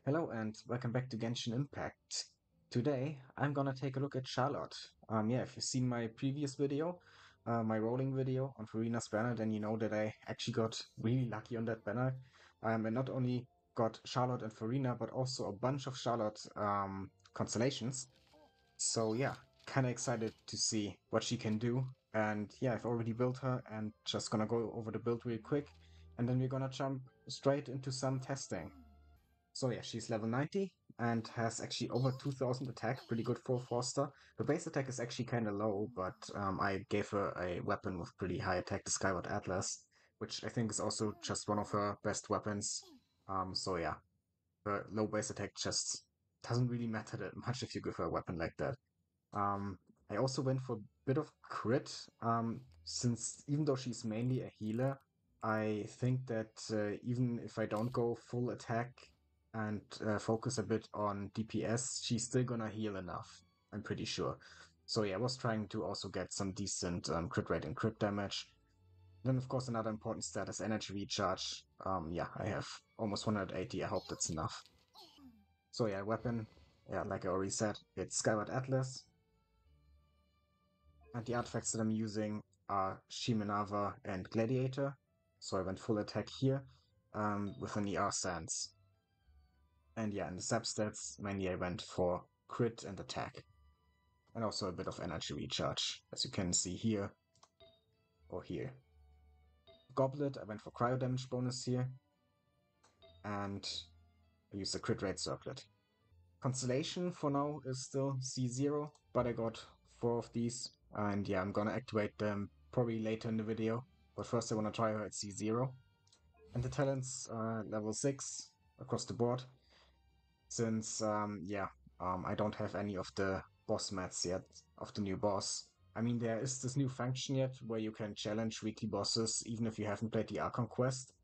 Hello and welcome back to Genshin Impact. Today I'm gonna take a look at Charlotte. If you've seen my previous video, my rolling video on Farina's banner, then you know that I actually got really lucky on that banner. And not only got Charlotte and Farina, but also a bunch of Charlotte constellations. So yeah, kinda excited to see what she can do. And yeah, I've already built her and just gonna go over the build real quick, and then we're gonna jump straight into some testing. So yeah, she's level 90 and has actually over 2000 attack, pretty good for a Forster. Her base attack is actually kind of low, but I gave her a weapon with pretty high attack, the Skyward Atlas, which I think is also just one of her best weapons. So yeah, her low base attack just doesn't really matter that much if you give her a weapon like that. Um, I also went for a bit of crit, since even though she's mainly a healer, I think that even if I don't go full attack and focus a bit on DPS, she's still gonna heal enough, I'm pretty sure. So yeah, I was trying to also get some decent crit rate and crit damage. Then of course another important stat is energy recharge. Yeah, I have almost 180, I hope that's enough. So yeah, weapon, yeah, like I already said, it's Skyward Atlas. And the artifacts that I'm using are Shimenava and Gladiator. So I went full attack here with an ER stance. And yeah, in the substats, mainly I went for crit and attack. And also a bit of energy recharge, as you can see here or here. Goblet, I went for cryo damage bonus here. And I used the crit rate circlet. Constellation for now is still C0, but I got 4 of these. And yeah, I'm gonna activate them probably later in the video. But first I wanna try her at C0. And the talents level 6 across the board. Since, I don't have any of the boss mats yet of the new boss. I mean, there is this new function yet where you can challenge weekly bosses even if you haven't played the Archon quest.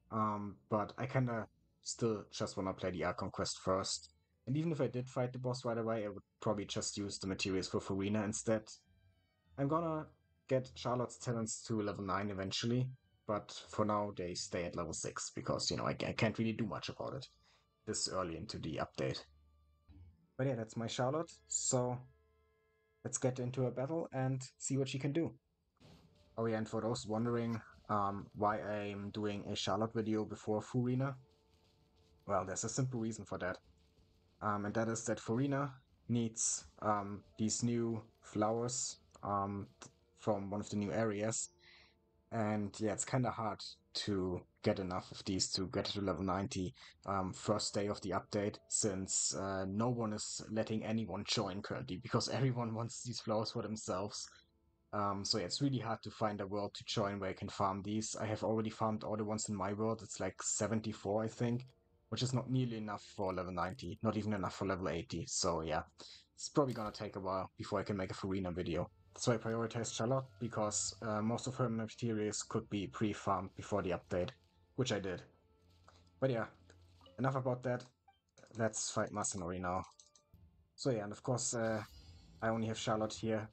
But I kinda still just wanna play the Archon quest first. And even if I did fight the boss right away, I would probably just use the materials for Farina instead. I'm gonna get Charlotte's talents to level 9 eventually, but for now they stay at level 6 because, I can't really do much about it this early into the update. But yeah, that's my Charlotte, so let's get into a battle and see what she can do. Oh yeah, and for those wondering why I'm doing a Charlotte video before Furina, well, there's a simple reason for that. And that is that Furina needs these new flowers from one of the new areas. And yeah, it's kind of hard to get enough of these to get to level 90 first day of the update, since no one is letting anyone join currently because everyone wants these flowers for themselves. So yeah, it's really hard to find a world to join where you can farm these. I have already farmed all the ones in my world. It's like 74, I think, which is not nearly enough for level 90, not even enough for level 80. So yeah, it's probably gonna take a while before I can make a Farina video. So I prioritized Charlotte because most of her materials could be pre-farmed before the update, which I did. But yeah, enough about that. Let's fight Masanori now. So yeah, and of course I only have Charlotte here.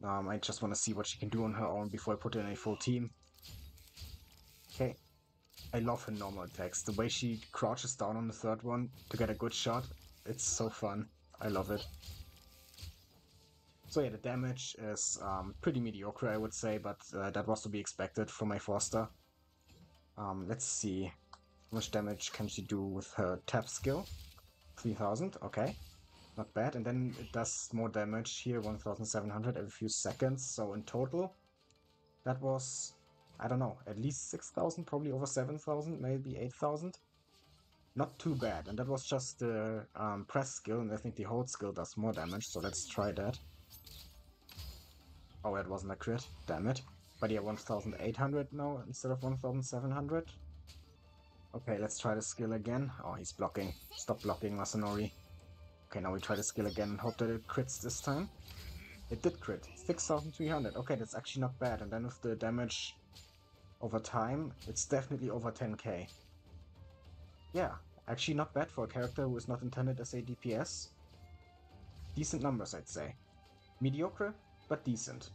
I just want to see what she can do on her own before I put her in a full team. Okay, I love her normal attacks. The way she crouches down on the third one to get a good shot, it's so fun. I love it. So yeah, the damage is pretty mediocre, I would say, but that was to be expected from my Forster. Let's see, how much damage can she do with her tap skill? 3000, okay, not bad. And then it does more damage here, 1700 every few seconds. So in total, that was, I don't know, at least 6000, probably over 7000, maybe 8000. Not too bad, and that was just the press skill, and I think the hold skill does more damage, so let's try that. Oh, that wasn't a crit, damn it. But yeah, 1800 now instead of 1700. Okay, let's try the skill again. Oh, he's blocking. Stop blocking, Masanori. Okay, now we try the skill again and hope that it crits this time. It did crit. 6300. Okay, that's actually not bad. And then with the damage over time, it's definitely over 10k. Yeah, actually not bad for a character who is not intended as a DPS. Decent numbers, I'd say. Mediocre, but decent.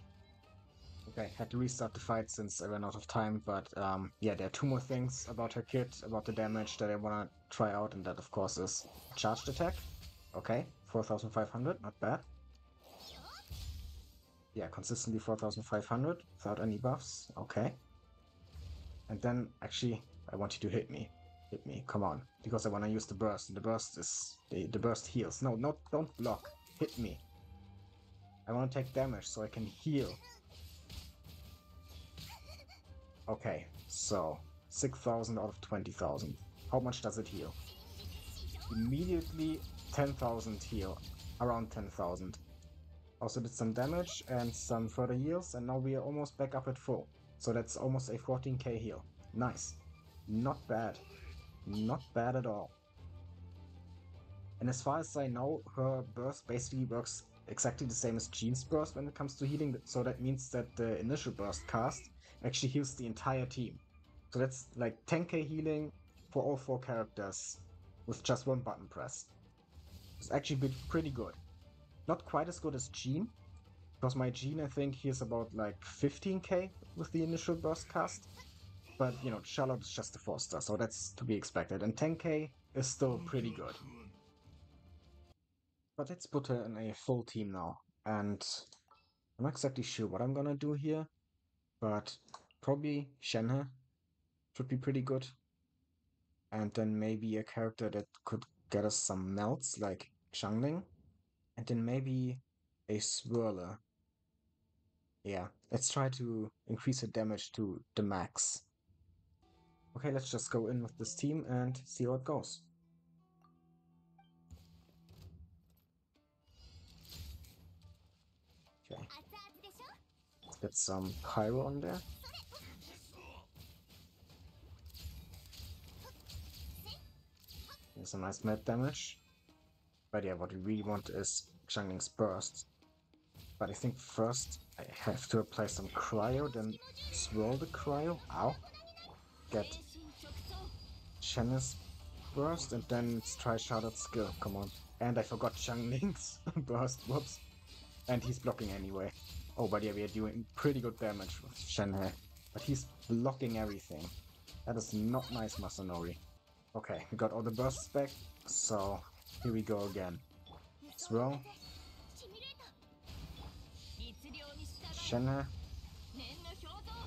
Okay, had to restart the fight since I ran out of time, but yeah, there are two more things about her kit, about the damage that I want to try out, and that of course is charged attack. Okay, 4,500, not bad. Yeah, consistently 4,500 without any buffs. Okay. And then, actually, I want you to hit me. Hit me, come on. Because I want to use the burst. The burst is... The burst heals. No, don't block. Hit me. I want to take damage so I can heal. Okay, so 6,000 out of 20,000. How much does it heal? Immediately 10,000 heal. Around 10,000. Also did some damage and some further heals, and now we are almost back up at full. So that's almost a 14k heal. Nice. Not bad. Not bad at all. And as far as I know, her burst basically works exactly the same as Jean's burst when it comes to healing, so that means that the initial burst cast actually heals the entire team. So that's like 10k healing for all 4 characters with just one button press. It's actually pretty good. Not quite as good as Jean, because my Jean I think heals about like 15k with the initial burst cast. But you know, Charlotte is just a 4-star, so that's to be expected, and 10k is still pretty good. But let's put her in a full team now, and I'm not exactly sure what I'm gonna do here, but probably Shenhe should be pretty good. And then maybe a character that could get us some melts, like Xiangling. And then maybe a Swirler. Yeah, let's try to increase her damage to the max. Okay, let's just go in with this team and see how it goes. Okay, let's get some Pyro on there. Some nice med damage. But yeah, what we really want is Xiangling's burst. But I think first I have to apply some cryo, then swirl the cryo. Ow. Get Shenhe's burst, and then let's try Charlotte's skill. Come on. And I forgot Xiangling's burst. Whoops. And he's blocking anyway. Oh, but yeah, we are doing pretty good damage with Shenhe. But he's blocking everything. That is not nice, Masanori. Okay, we got all the bursts back, so here we go again. Swirl. Shenhe.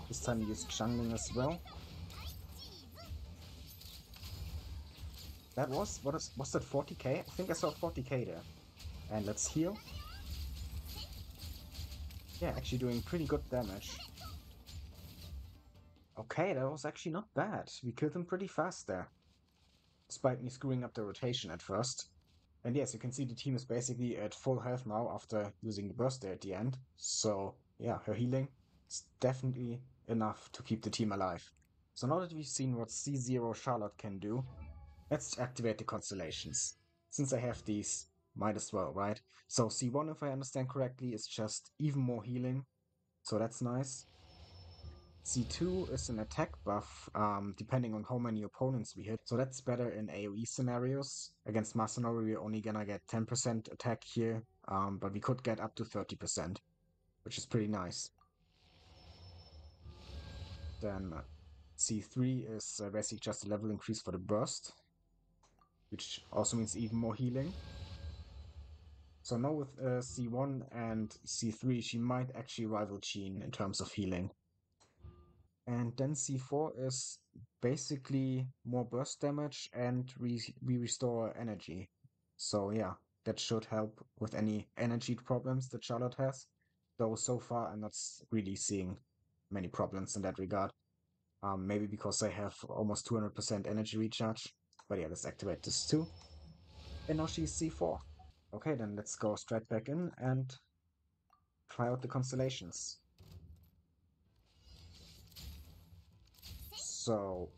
This time we use Xiangling as well. That was that 40k? I think I saw 40k there. And let's heal. Yeah, actually doing pretty good damage. Okay, that was actually not bad. We killed him pretty fast there. Despite me screwing up the rotation at first. And yes, you can see the team is basically at full health now after using the burst there at the end. So yeah, her healing is definitely enough to keep the team alive. So now that we've seen what C0 Charlotte can do, let's activate the constellations. Since I have these, might as well, right? So C1, if I understand correctly, is just even more healing. So that's nice. C2 is an attack buff, depending on how many opponents we hit. So that's better in AoE scenarios. Against Masanori, we're only gonna get 10% attack here, but we could get up to 30%, which is pretty nice. Then C3 is basically just a level increase for the burst, which also means even more healing. So now with C1 and C3, she might actually rival Jean in terms of healing. And then C4 is basically more burst damage, and we restore energy. So yeah, that should help with any energy problems that Charlotte has. Though so far I'm not really seeing many problems in that regard. Maybe because I have almost 200% energy recharge. But yeah, let's activate this too. And now she's C4. Okay, then let's go straight back in and try out the constellations. So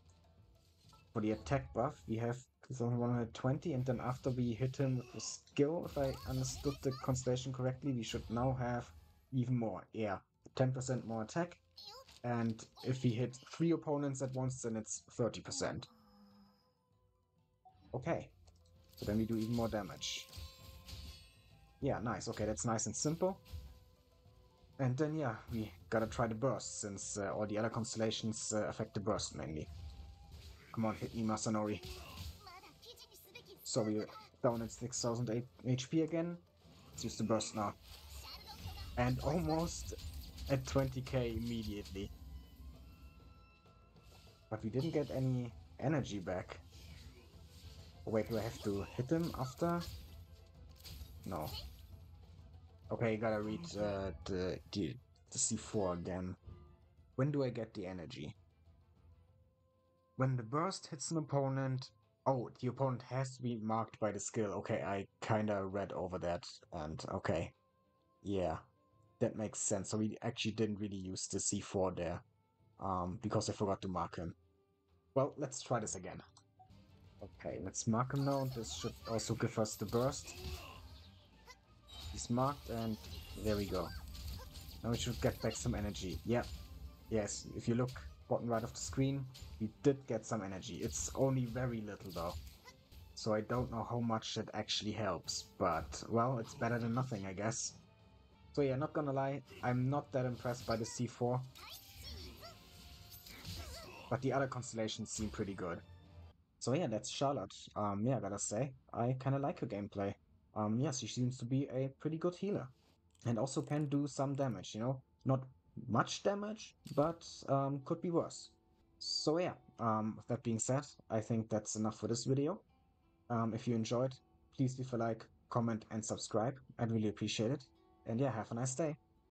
for the attack buff, we have 120, and then after we hit him with the skill, if I understood the constellation correctly, we should now have even more. Yeah, 10% more attack. And if we hit 3 opponents at once, then it's 30%. Okay, so then we do even more damage. Yeah, nice. Okay, that's nice and simple. And then, yeah, we gotta try the burst, since all the other constellations affect the burst mainly. Come on, hit me, Masanori. So we're down at 6000 HP again. Let's use the burst now. And almost at 20k immediately. But we didn't get any energy back. Oh, wait, do I have to hit him after? No. Okay, gotta read the C4 again. When do I get the energy? When the burst hits an opponent... Oh, the opponent has to be marked by the skill. Okay, I kinda read over that, and okay. Yeah, that makes sense. So we actually didn't really use the C4 there, because I forgot to mark him. Well, let's try this again. Okay, let's mark him now. This should also give us the burst. He's marked, and there we go. Now we should get back some energy. Yeah, yes, if you look bottom right of the screen, we did get some energy. It's only very little though. So I don't know how much it actually helps, but well, it's better than nothing, I guess. So yeah, not gonna lie, I'm not that impressed by the C4. But the other constellations seem pretty good. So yeah, that's Charlotte. Yeah, I gotta say, I kinda like her gameplay. Yeah, she seems to be a pretty good healer. And also can do some damage, you know? Not much damage, but could be worse. So yeah, with that being said, I think that's enough for this video. If you enjoyed, please leave a like, comment, and subscribe. I'd really appreciate it. And yeah, have a nice day.